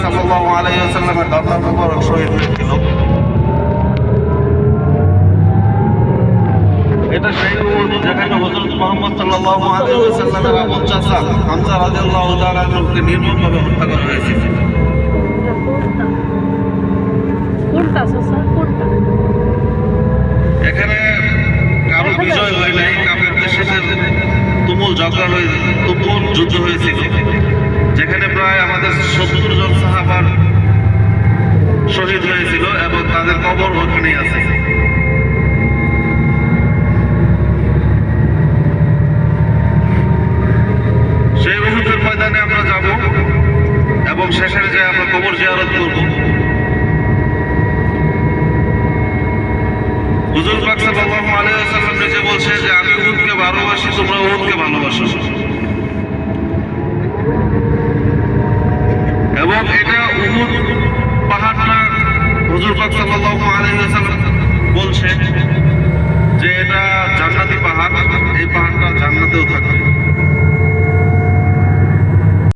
সাল্লাল্লাহু আলাইহি ওয়াসাল্লামের দাদা মুবারক শহীদ হয়েছিল। এটা সেই উহুদ যেখানে হযরত মুহাম্মদ সাল্লাল্লাহু আলাইহি ওয়াসাল্লামের আপন চাচা হামজা রাদিয়াল্লাহু তাআলা আনহুকে নির্মমভাবে হত্যা করা হয়েছিল। এখানে কারো বিজয় হয় নাই, কাফেরদের সাথে তুমুল ঝগড়া হয়েছে, তুমুল যুদ্ধ হয়েছিল, যেখানে প্রায় আমাদের 70 জন সাহাবার শহীদ হয়েছিল এবং তাদের কবর ওখানেই আছে। সেই উহুদের ময়দানে আমরা যাব এবং শেষে যে আমরা কবর জিয়ারত করব। হুজুর পাক সাল্লাল্লাহু আলাইহি ওয়াসাল্লাম নিজে বলছে যে আমি উহুদকে ভালোবাসি, তোমরা উহুদকে ভালোবাসো। এবং এটা উহুদ পাহাড়টা হুজুর পাক সাল্লাল্লাহু আলাইহি ওয়াসাল্লাম বলছে যে এটা জান্নাতি পাহাড়, এই পাহাড়টা জান্নাতেও থাকবে।